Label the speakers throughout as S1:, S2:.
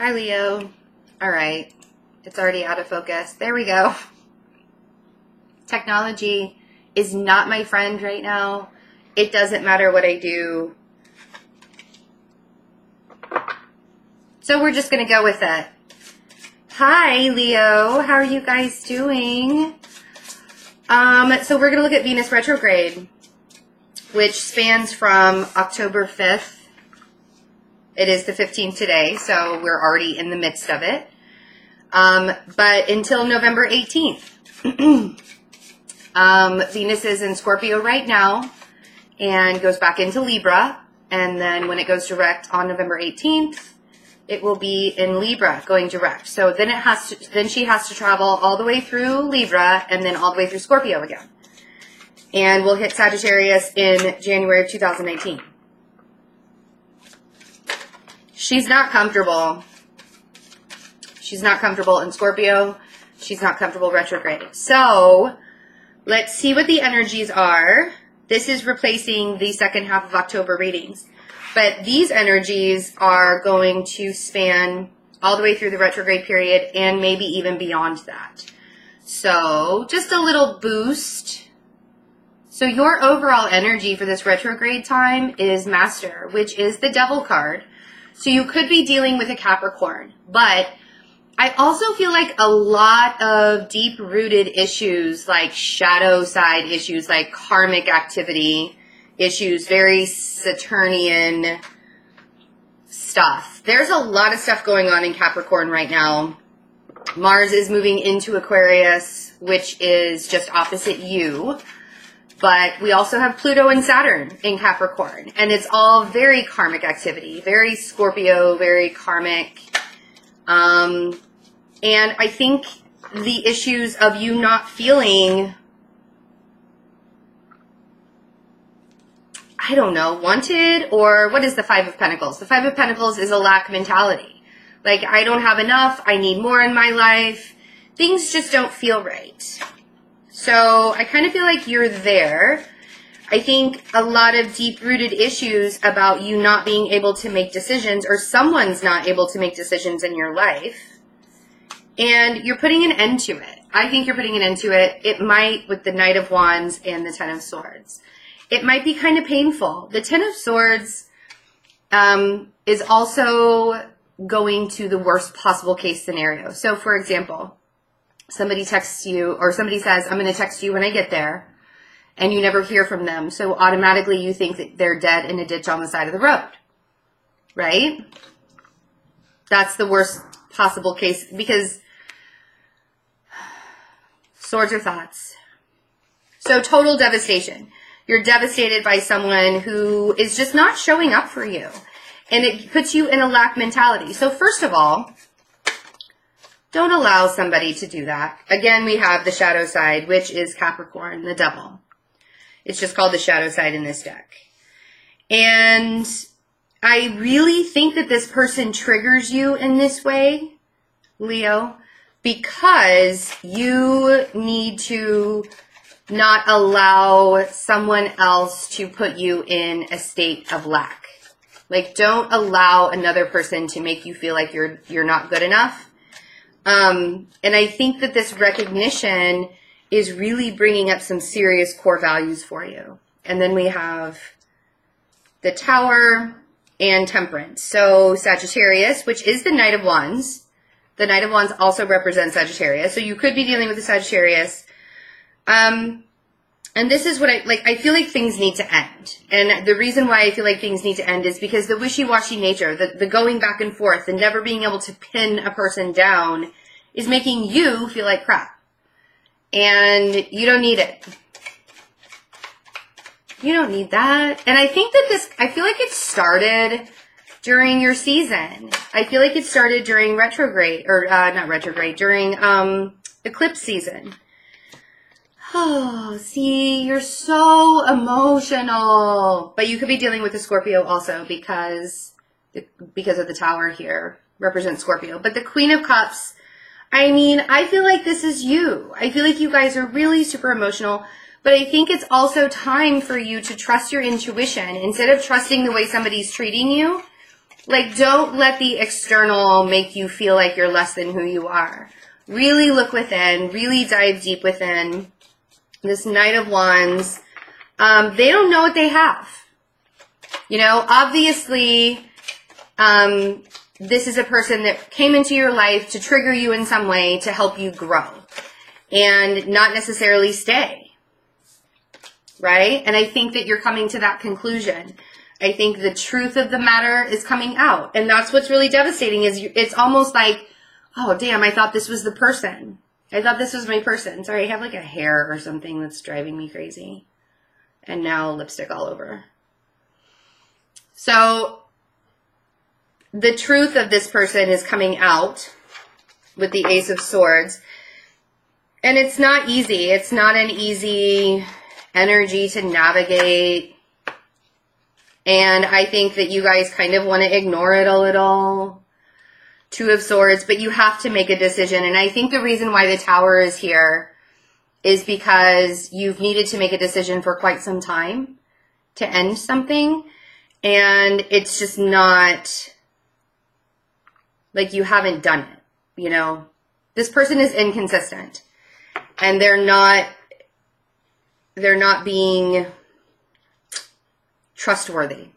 S1: Hi, Leo. All right. It's already out of focus. There we go. Technology is not my friend right now. It doesn't matter what I do. So we're just going to go with it. Hi, Leo. How are you guys doing? So we're going to look at Venus retrograde, which spans from October 5th. It is the 15th today, so we're already in the midst of it. But until November 18th. Venus is in Scorpio right now and goes back into Libra. And then when it goes direct on November 18th, it will be in Libra going direct. So then she has to travel all the way through Libra and then all the way through Scorpio again. And we'll hit Sagittarius in January of 2019. She's not comfortable. She's not comfortable in Scorpio. She's not comfortable retrograde. So let's see what the energies are. This is replacing the second half of October readings. But these energies are going to span all the way through the retrograde period and maybe even beyond that. So just a little boost. So your overall energy for this retrograde time is Master, which is the Devil card. So you could be dealing with a Capricorn, but I also feel like a lot of deep-rooted issues, like shadow side issues, like karmic activity issues, very Saturnian stuff. There's a lot of stuff going on in Capricorn right now. Mars is moving into Aquarius, which is just opposite you. But we also have Pluto and Saturn in Capricorn. And it's all very karmic activity. Very Scorpio, very karmic. And I think the issues of you not feeling, I don't know, wanted, or what is the Five of Pentacles? The Five of Pentacles is a lack mentality. Like, I don't have enough. I need more in my life. Things just don't feel right. So I kind of feel like you're there. I think a lot of deep-rooted issues about you not being able to make decisions, or someone's not able to make decisions in your life. And you're putting an end to it. I think you're putting an end to it. It might, with the Knight of Wands and the Ten of Swords. It might be kind of painful. The Ten of Swords is also going to the worst possible case scenario. So, for example, somebody texts you, or somebody says, I'm going to text you when I get there, and you never hear from them. So automatically you think that they're dead in a ditch on the side of the road, right? That's the worst possible case, because swords are thoughts. So total devastation. You're devastated by someone who is just not showing up for you, and it puts you in a lack mentality. So first of all, don't allow somebody to do that. Again, we have the shadow side, which is Capricorn, the Devil. It's just called the shadow side in this deck. And I really think that this person triggers you in this way, Leo, because you need to not allow someone else to put you in a state of lack. Like, don't allow another person to make you feel like you're not good enough. And I think that this recognition is really bringing up some serious core values for you. And then we have the Tower and Temperance. So Sagittarius, which is the Knight of Wands. The Knight of Wands also represents Sagittarius. So you could be dealing with a Sagittarius. And this is what I feel like things need to end. And the reason why I feel like things need to end is because the wishy-washy nature, the going back and forth, the never being able to pin a person down is making you feel like crap. And you don't need it. You don't need that. And I think that I feel like it started during your season. I feel like it started during retrograde, or not retrograde, during eclipse season. Oh, see, you're so emotional. But you could be dealing with a Scorpio also because of the Tower here represents Scorpio. But the Queen of Cups, I mean, I feel like this is you. I feel like you guys are really super emotional. But I think it's also time for you to trust your intuition. Instead of trusting the way somebody's treating you, Like, don't let the external make you feel like you're less than who you are. Really look within, really dive deep within. This Knight of Wands, they don't know what they have. You know, obviously, this is a person that came into your life to trigger you in some way to help you grow and not necessarily stay, right? And I think that you're coming to that conclusion. I think the truth of the matter is coming out. And that's what's really devastating is it's almost like, oh, damn, I thought this was the person. I thought this was my person. Sorry, I have like a hair or something that's driving me crazy. And now lipstick all over. So the truth of this person is coming out with the Ace of Swords. And it's not easy. It's not an easy energy to navigate. And I think that you guys kind of want to ignore it a little. Two of Swords, but you have to make a decision. And I think the reason why the Tower is here is because you've needed to make a decision for quite some time to end something. And it's just not like you haven't done it, you know. This person is inconsistent and they're not being trustworthy.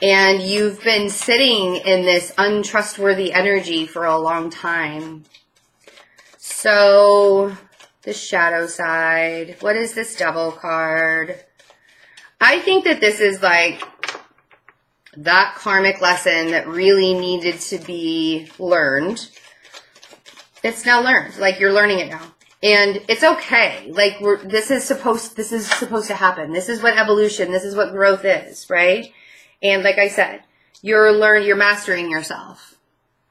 S1: And you've been sitting in this untrustworthy energy for a long time. So, the shadow side. What is this Devil card? I think that this is like that karmic lesson that really needed to be learned. It's now learned. Like, you're learning it now. And it's okay. Like, this is supposed to happen. This is what evolution, this is what growth is, right? And like I said, you're mastering yourself.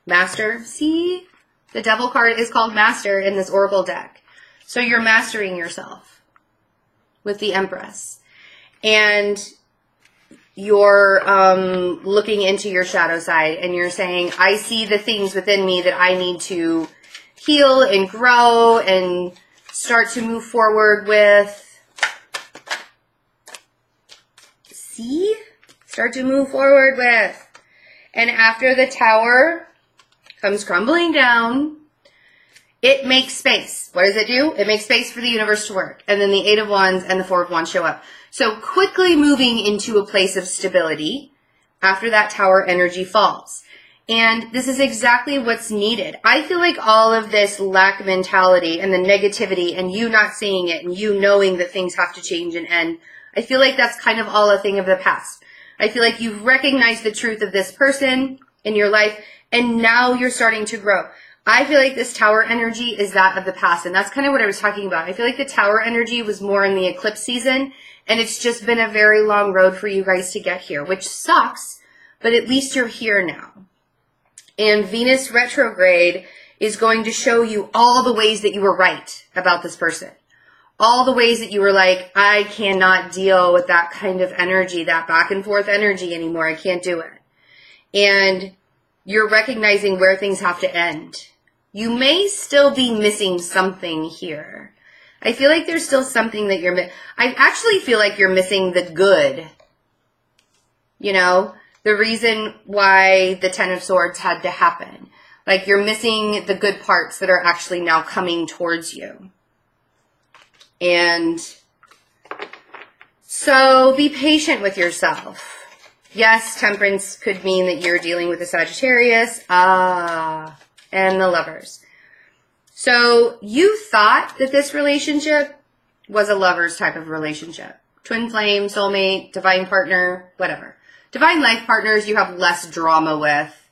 S1: Master, see? The Devil card is called Master in this Oracle deck. So you're mastering yourself with the Empress. And you're looking into your shadow side and you're saying, I see the things within me that I need to heal and grow and start to move forward with. See? Start to move forward with. And after the Tower comes crumbling down, it makes space. What does it do? It makes space for the universe to work. And then the Eight of Wands and the Four of Wands show up. So quickly moving into a place of stability after that Tower energy falls. And this is exactly what's needed. I feel like all of this lack mentality and the negativity and you not seeing it and you knowing that things have to change and end, I feel like that's kind of all a thing of the past. I feel like you've recognized the truth of this person in your life and now you're starting to grow. I feel like this Tower energy is that of the past, and that's kind of what I was talking about. I feel like the Tower energy was more in the eclipse season, and it's just been a very long road for you guys to get here, which sucks, but at least you're here now. And Venus retrograde is going to show you all the ways that you were right about this person. All the ways that you were like, I cannot deal with that kind of energy, that back and forth energy anymore. I can't do it. And you're recognizing where things have to end. You may still be missing something here. I feel like there's still something that you're missing. I actually feel like you're missing the good. You know, the reason why the Ten of Swords had to happen. Like, you're missing the good parts that are actually now coming towards you. And so be patient with yourself. Yes, Temperance could mean that you're dealing with a Sagittarius. And the Lovers. So you thought that this relationship was a Lovers type of relationship. Twin flame, soulmate, divine partner, whatever. Divine life partners you have less drama with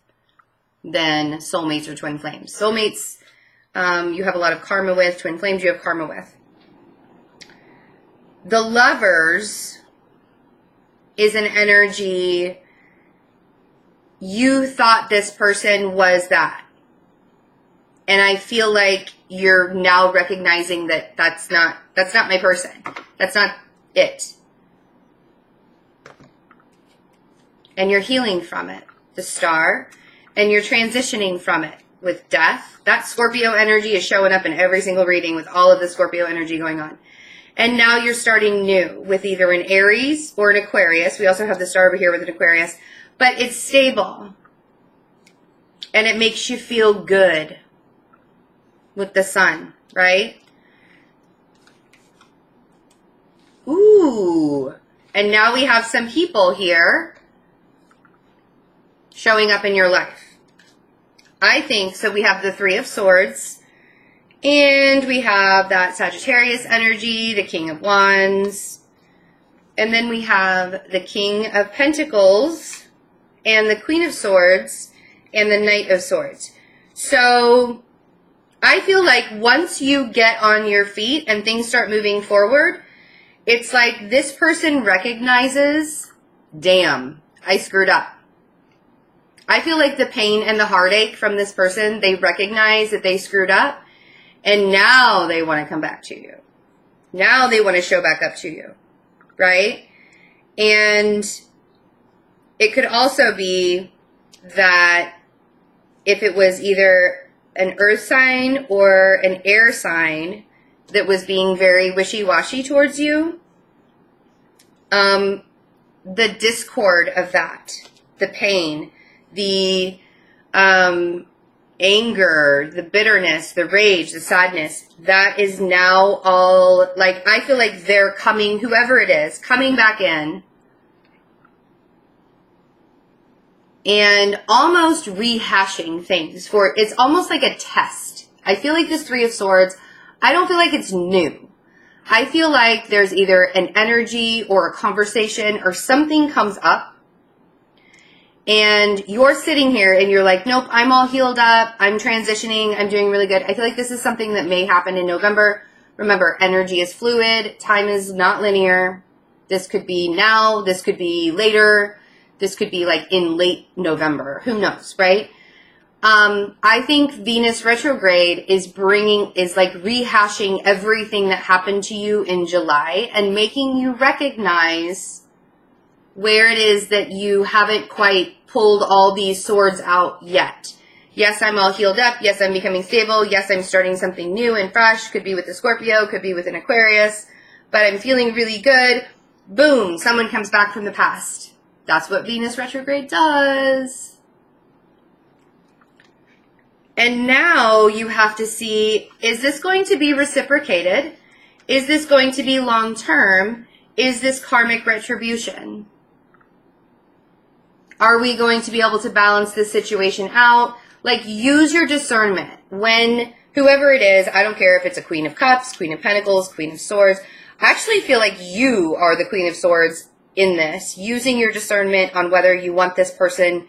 S1: than soulmates or twin flames. Soulmates you have a lot of karma with. Twin flames you have karma with. The Lovers is an energy, you thought this person was that. And I feel like you're now recognizing that that's not my person. That's not it. And you're healing from it, the Star, and you're transitioning from it with Death. That Scorpio energy is showing up in every single reading with all of the Scorpio energy going on. And now you're starting new with either an Aries or an Aquarius. We also have the star over here with an Aquarius. But it's stable. And it makes you feel good with the sun, right? Ooh. And now we have some people here showing up in your life. I think, so we have the Three of Swords. And we have that Sagittarius energy, the King of Wands. And then we have the King of Pentacles and the Queen of Swords and the Knight of Swords. So I feel like once you get on your feet and things start moving forward, it's like this person recognizes, damn, I screwed up. I feel like the pain and the heartache from this person, they recognize that they screwed up. And now they want to come back to you. Now they want to show back up to you, right? And it could also be that if it was either an earth sign or an air sign that was being very wishy-washy towards you, the discord of that, the pain, the anger, the bitterness, the rage, the sadness, that is now all, like, I feel like they're coming, whoever it is, coming back in and almost rehashing things for, it's almost like a test. I feel like this Three of Swords, I don't feel like it's new. I feel like there's either an energy or a conversation or something comes up and you're sitting here and you're like, nope, I'm all healed up. I'm transitioning. I'm doing really good. I feel like this is something that may happen in November. Remember, energy is fluid. Time is not linear. This could be now. This could be later. This could be like in late November. Who knows, right? I think Venus retrograde is like rehashing everything that happened to you in July and making you recognize where it is that you haven't quite pulled all these swords out yet. Yes, I'm all healed up. Yes, I'm becoming stable. Yes, I'm starting something new and fresh. Could be with a Scorpio, could be with an Aquarius, but I'm feeling really good. Boom, someone comes back from the past. That's what Venus retrograde does. And now you have to see, is this going to be reciprocated? Is this going to be long term? Is this karmic retribution? Are we going to be able to balance this situation out? Like, use your discernment. When, whoever it is, I don't care if it's a Queen of Cups, Queen of Pentacles, Queen of Swords. I actually feel like you are the Queen of Swords in this. Using your discernment on whether you want this person.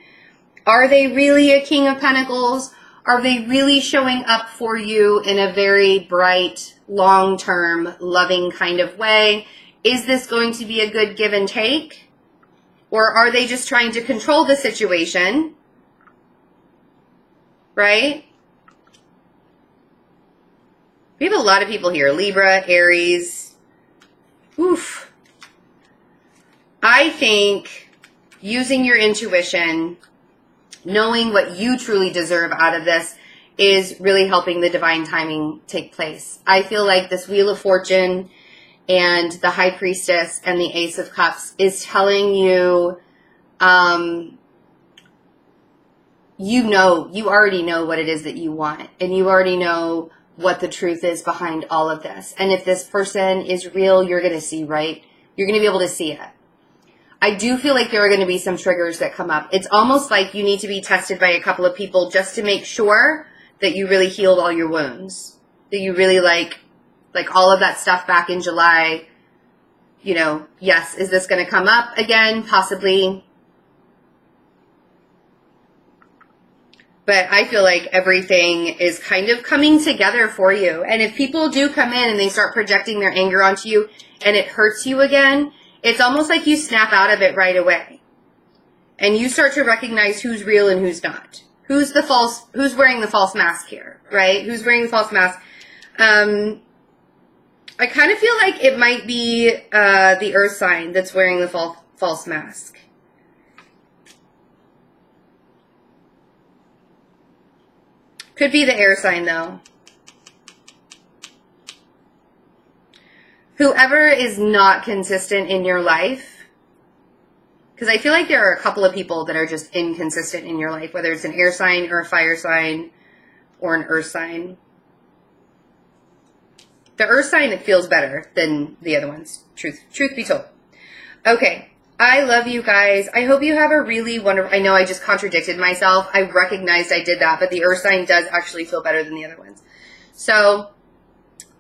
S1: Are they really a King of Pentacles? Are they really showing up for you in a very bright, long-term, loving kind of way? Is this going to be a good give and take? Or are they just trying to control the situation? Right? We have a lot of people here. Libra, Aries. Oof. I think using your intuition, knowing what you truly deserve out of this, is really helping the divine timing take place. I feel like this Wheel of Fortune and the High Priestess and the Ace of Cups is telling you, you already know what it is that you want, and you already know what the truth is behind all of this. And if this person is real, you're going to see, right? You're going to be able to see it. I do feel like there are going to be some triggers that come up. It's almost like you need to be tested by a couple of people just to make sure that you really healed all your wounds, that you really like all of that stuff back in July. You know, yes, is this going to come up again? Possibly. But I feel like everything is kind of coming together for you. And if people do come in and they start projecting their anger onto you and it hurts you again, it's almost like you snap out of it right away. And you start to recognize who's real and who's not. Who's wearing the false mask here, right? Who's wearing the false mask? I kind of feel like it might be the earth sign that's wearing the false mask. Could be the air sign, though. whoever is not consistent in your life, because I feel like there are a couple of people that are just inconsistent in your life, whether it's an air sign or a fire sign or an earth sign. The earth sign, it feels better than the other ones, truth be told. Okay, I love you guys. I hope you have a really wonderful, I know I just contradicted myself. I recognized I did that, but the earth sign does actually feel better than the other ones. So,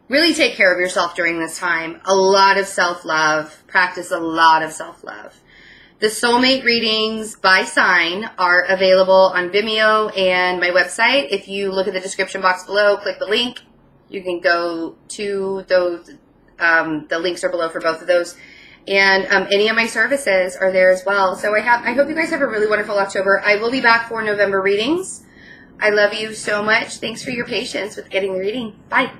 S1: really take care of yourself during this time. A lot of self-love. Practice a lot of self-love. The soulmate readings by sign are available on Vimeo and my website. If you look at the description box below, click the link. You can go to those. The links are below for both of those. And any of my services are there as well. So I hope you guys have a really wonderful October. I will be back for November readings. I love you so much. Thanks for your patience with getting the reading. Bye.